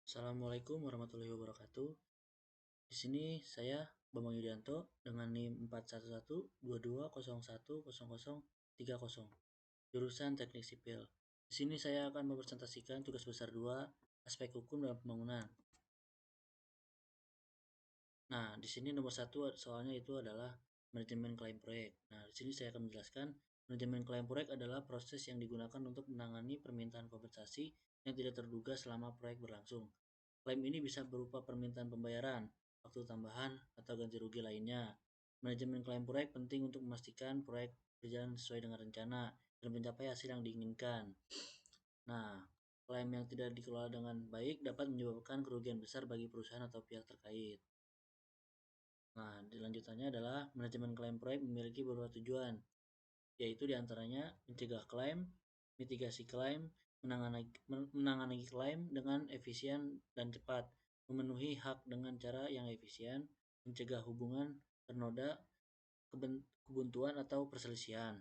Assalamualaikum warahmatullahi wabarakatuh. Di sini saya Bambang Yudianto dengan NIM 41122010030, jurusan Teknik Sipil. Di sini saya akan mempresentasikan tugas besar 2, aspek hukum dalam pembangunan. Nah, di sini nomor 1 soalnya itu adalah manajemen klaim proyek. Nah, di sini saya akan menjelaskan manajemen klaim proyek adalah proses yang digunakan untuk menangani permintaan kompensasi yang tidak terduga selama proyek berlangsung. Klaim ini bisa berupa permintaan pembayaran, waktu tambahan, atau ganti rugi lainnya. Manajemen klaim proyek penting untuk memastikan proyek berjalan sesuai dengan rencana dan mencapai hasil yang diinginkan. Nah, klaim yang tidak dikelola dengan baik dapat menyebabkan kerugian besar bagi perusahaan atau pihak terkait. Nah, dilanjutannya adalah manajemen klaim proyek memiliki beberapa tujuan, yaitu diantaranya mencegah klaim, mitigasi klaim, menangani klaim dengan efisien dan cepat, memenuhi hak dengan cara yang efisien, mencegah hubungan ternoda, kebuntuan atau perselisihan.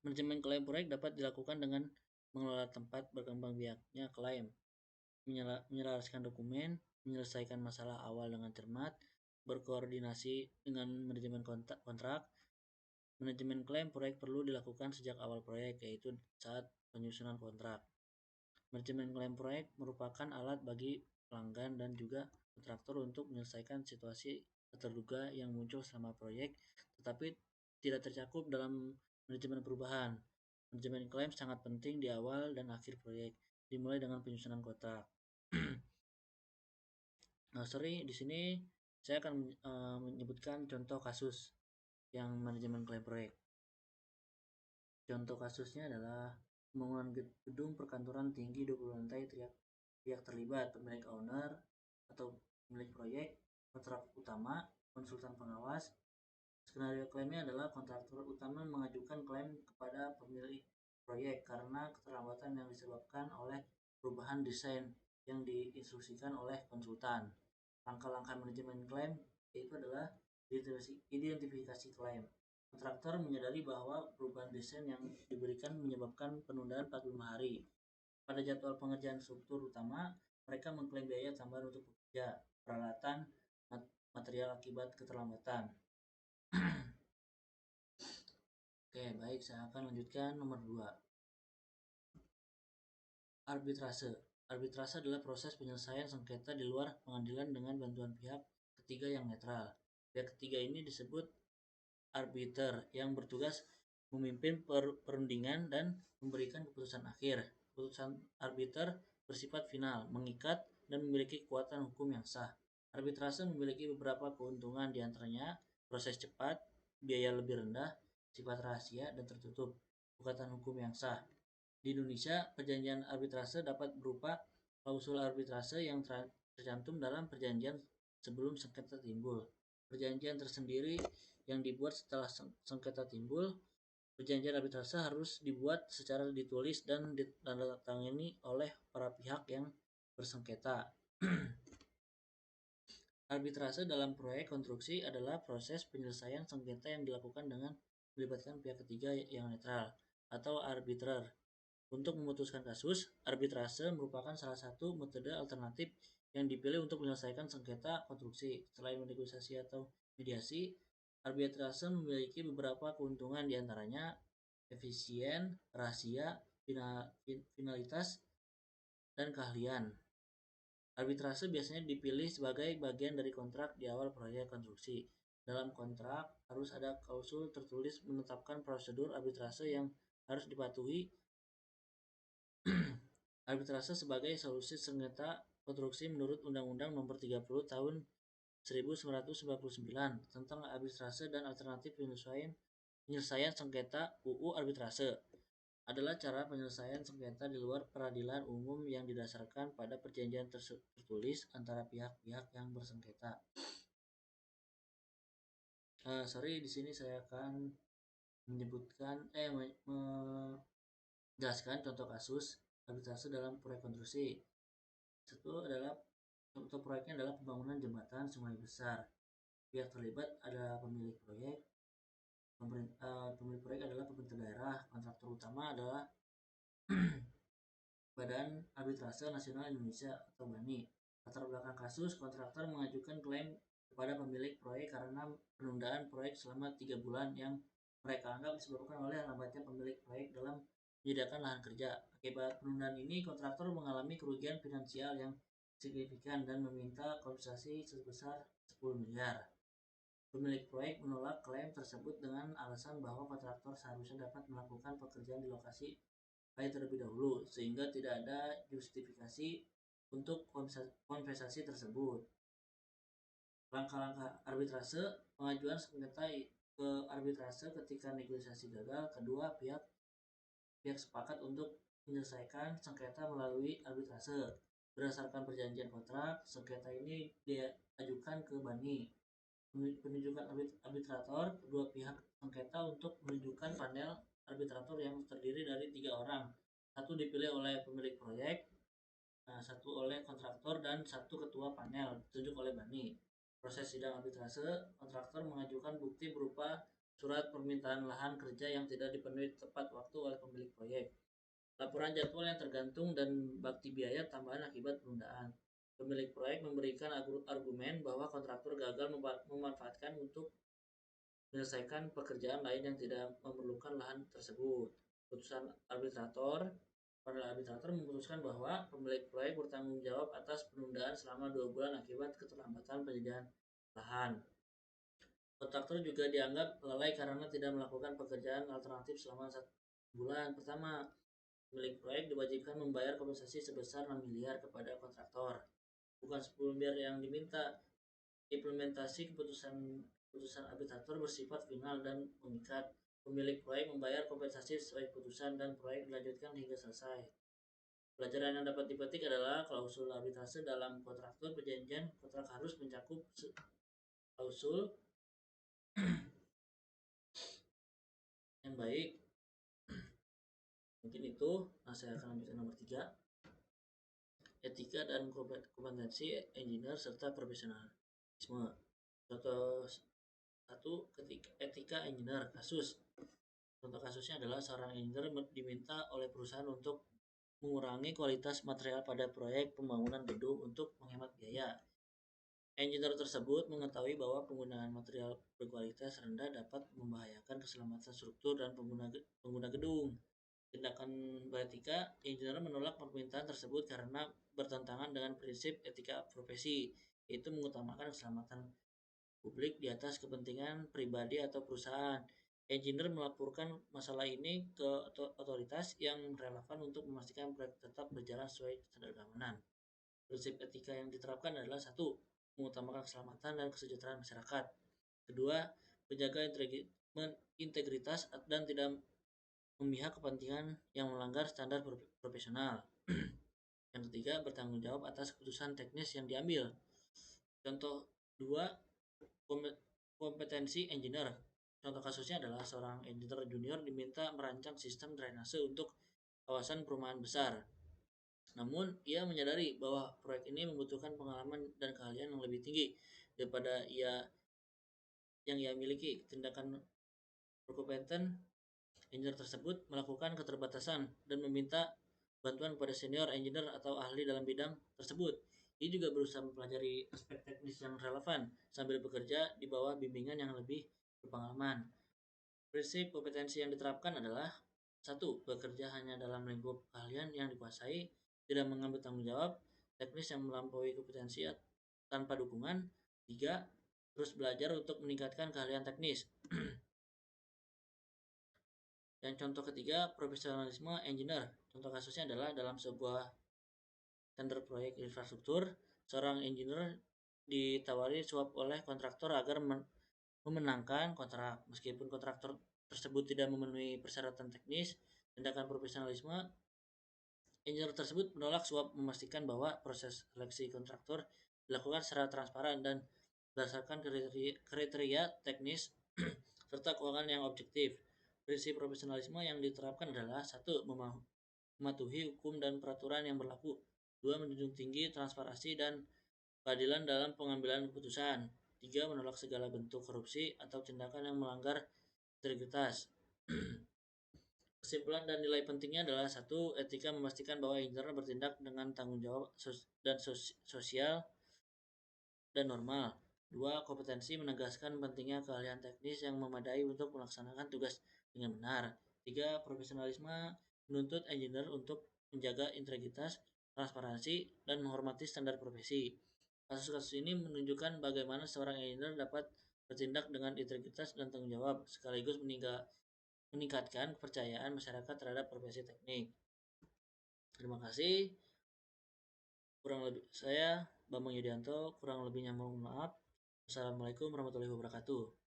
Manajemen klaim proyek dapat dilakukan dengan mengelola tempat berkembang biaknya klaim, menyelaraskan dokumen, menyelesaikan masalah awal dengan cermat, berkoordinasi dengan manajemen kontrak. Manajemen klaim proyek perlu dilakukan sejak awal proyek, yaitu saat penyusunan kontrak. Manajemen klaim proyek merupakan alat bagi pelanggan dan juga kontraktor untuk menyelesaikan situasi terduga yang muncul selama proyek, tetapi tidak tercakup dalam manajemen perubahan. Manajemen klaim sangat penting di awal dan akhir proyek, dimulai dengan penyusunan kontrak. Nah, di sini saya akan menyebutkan contoh kasus yang manajemen klaim proyek. Contoh kasusnya adalah pembangunan gedung perkantoran tinggi 20 lantai, pihak terlibat, pemilik owner atau pemilik proyek, kontrak utama, konsultan pengawas. Skenario klaimnya adalah kontraktor utama mengajukan klaim kepada pemilik proyek karena keterlambatan yang disebabkan oleh perubahan desain yang diinstruksikan oleh konsultan. Langkah-langkah manajemen klaim yaitu adalah identifikasi klaim. Kontraktor menyadari bahwa perubahan desain yang diberikan menyebabkan penundaan 45 hari. Pada jadwal pengerjaan struktur utama, mereka mengklaim biaya tambahan untuk pekerja, peralatan, material akibat keterlambatan. Oke, baik, saya akan lanjutkan nomor 2. Arbitrase. Arbitrase adalah proses penyelesaian sengketa di luar pengadilan dengan bantuan pihak ketiga yang netral. Pihak ketiga ini disebut arbiter yang bertugas memimpin perundingan dan memberikan keputusan akhir. Keputusan arbiter bersifat final, mengikat, dan memiliki kekuatan hukum yang sah. Arbitrase memiliki beberapa keuntungan, diantaranya proses cepat, biaya lebih rendah, sifat rahasia dan tertutup, kekuatan hukum yang sah. Di Indonesia, perjanjian arbitrase dapat berupa klausul arbitrase yang tercantum dalam perjanjian sebelum sengketa timbul. Perjanjian tersendiri yang dibuat setelah sengketa timbul. Perjanjian arbitrase harus dibuat secara ditulis dan ditandatangani oleh para pihak yang bersengketa. Arbitrase dalam proyek konstruksi adalah proses penyelesaian sengketa yang dilakukan dengan melibatkan pihak ketiga yang netral atau arbiter. Untuk memutuskan kasus, arbitrase merupakan salah satu metode alternatif yang dipilih untuk menyelesaikan sengketa konstruksi. Selain negosiasi atau mediasi, arbitrase memiliki beberapa keuntungan, diantaranya efisien, rahasia, finalitas, dan keahlian. Arbitrase biasanya dipilih sebagai bagian dari kontrak di awal proyek konstruksi. Dalam kontrak harus ada klausul tertulis menetapkan prosedur arbitrase yang harus dipatuhi. Arbitrase sebagai solusi sengketa konstruksi menurut Undang-Undang Nomor 30 Tahun 1999 tentang arbitrase dan alternatif penyelesaian sengketa UU Arbitrase adalah cara penyelesaian sengketa di luar peradilan umum yang didasarkan pada perjanjian tertulis antara pihak-pihak yang bersengketa. Di sini saya akan menjelaskan contoh kasus arbitrase dalam proyek konstruksi. Satu adalah contoh proyeknya adalah pembangunan jembatan sungai besar. Pihak terlibat ada pemilik proyek. Pemilik proyek adalah pemerintah daerah. Kontraktor utama adalah Badan Arbitrase Nasional Indonesia atau BANI. Latar belakang kasus, kontraktor mengajukan klaim kepada pemilik proyek karena penundaan proyek selama 3 bulan yang mereka anggap disebabkan oleh lambatnya pemilik proyek dalam menyediakan lahan kerja. Akibat penundaan ini, kontraktor mengalami kerugian finansial yang signifikan dan meminta kompensasi sebesar 10 miliar. Pemilik proyek menolak klaim tersebut dengan alasan bahwa kontraktor seharusnya dapat melakukan pekerjaan di lokasi baik terlebih dahulu, sehingga tidak ada justifikasi untuk kompensasi tersebut. Langkah-langkah arbitrase, pengajuan sengketa ke arbitrase ketika negosiasi gagal, kedua pihak sepakat untuk menyelesaikan sengketa melalui arbitrase. Berdasarkan perjanjian kontrak, sengketa ini diajukan ke BANI. Penunjukan arbitrator, kedua pihak sengketa untuk menunjukkan panel arbitrator yang terdiri dari 3 orang. Satu dipilih oleh pemilik proyek, satu oleh kontraktor, dan satu ketua panel ditunjuk oleh BANI. Proses sidang arbitrase, kontraktor mengajukan bukti berupa surat permintaan lahan kerja yang tidak dipenuhi tepat waktu oleh pemilik proyek, laporan jadwal yang tergantung, dan bakti biaya tambahan akibat penundaan. Pemilik proyek memberikan argumen bahwa kontraktor gagal memanfaatkan untuk menyelesaikan pekerjaan lain yang tidak memerlukan lahan tersebut. Putusan arbitrator, panel arbitrator memutuskan bahwa pemilik proyek bertanggung jawab atas penundaan selama 2 bulan akibat keterlambatan penyediaan lahan. Kontraktor juga dianggap lalai karena tidak melakukan pekerjaan alternatif selama 1 bulan. Pertama, pemilik proyek diwajibkan membayar kompensasi sebesar 6 miliar kepada kontraktor, bukan 10 miliar yang diminta. Implementasi keputusan arbitrator bersifat final dan mengikat. Pemilik proyek membayar kompensasi sesuai keputusan dan proyek dilanjutkan hingga selesai. Pelajaran yang dapat dipetik adalah klausul arbitrase dalam kontraktor. Perjanjian kontrak harus mencakup klausul yang baik. Mungkin itu. Saya akan lanjutkan nomor 3. Etika dan kompetensi engineer serta profesionalisme. Contoh 1, etika engineer. Kasus. Contoh kasusnya adalah seorang engineer diminta oleh perusahaan untuk mengurangi kualitas material pada proyek pembangunan gedung untuk menghemat biaya. Engineer tersebut mengetahui bahwa penggunaan material berkualitas rendah dapat membahayakan keselamatan struktur dan pengguna gedung. Tindakan beretika, engineer menolak permintaan tersebut karena bertentangan dengan prinsip etika profesi, yaitu mengutamakan keselamatan publik di atas kepentingan pribadi atau perusahaan. Engineer melaporkan masalah ini ke otoritas yang relevan untuk memastikan proyek tetap berjalan sesuai standar keamanan. Prinsip etika yang diterapkan adalah 1, mengutamakan keselamatan dan kesejahteraan masyarakat. Kedua, menjaga integritas dan tidak memihak kepentingan yang melanggar standar profesional. Yang ketiga, bertanggung jawab atas keputusan teknis yang diambil. Contoh 2, kompetensi engineer. Contoh kasusnya adalah seorang engineer junior diminta merancang sistem drainase untuk kawasan perumahan besar. Namun, ia menyadari bahwa proyek ini membutuhkan pengalaman dan keahlian yang lebih tinggi daripada yang ia miliki. Tindakan berkompeten engineer tersebut melakukan keterbatasan dan meminta bantuan kepada senior engineer atau ahli dalam bidang tersebut. Ia juga berusaha mempelajari aspek teknis yang relevan sambil bekerja di bawah bimbingan yang lebih berpengalaman. Prinsip kompetensi yang diterapkan adalah 1, bekerja hanya dalam lingkup keahlian yang dikuasai, tidak mengambil tanggung jawab teknis yang melampaui kompetensi tanpa dukungan. 3, terus belajar untuk meningkatkan keahlian teknis. Dan contoh ketiga, profesionalisme engineer. Contoh kasusnya adalah dalam sebuah tender proyek infrastruktur, seorang engineer ditawari suap oleh kontraktor agar memenangkan kontrak. Meskipun kontraktor tersebut tidak memenuhi persyaratan teknis, tindakan profesionalisme engineer tersebut menolak suap, memastikan bahwa proses seleksi kontraktor dilakukan secara transparan dan berdasarkan kriteria teknis serta keuangan yang objektif. Prinsip profesionalisme yang diterapkan adalah 1, mematuhi hukum dan peraturan yang berlaku. 2, menjunjung tinggi transparansi dan keadilan dalam pengambilan keputusan. 3, menolak segala bentuk korupsi atau tindakan yang melanggar integritas. Kesimpulan dan nilai pentingnya adalah satu, etika memastikan bahwa engineer bertindak dengan tanggung jawab dan sosial dan normal. Dua, kompetensi menegaskan pentingnya keahlian teknis yang memadai untuk melaksanakan tugas dengan benar. Tiga, profesionalisme menuntut engineer untuk menjaga integritas, transparansi, dan menghormati standar profesi. Kasus-kasus ini menunjukkan bagaimana seorang engineer dapat bertindak dengan integritas dan tanggung jawab, sekaligus meningkatkan kepercayaan masyarakat terhadap profesi teknik. Terima kasih. Kurang lebih saya Bambang Yudianto, kurang lebihnya mohon maaf. Assalamualaikum warahmatullahi wabarakatuh.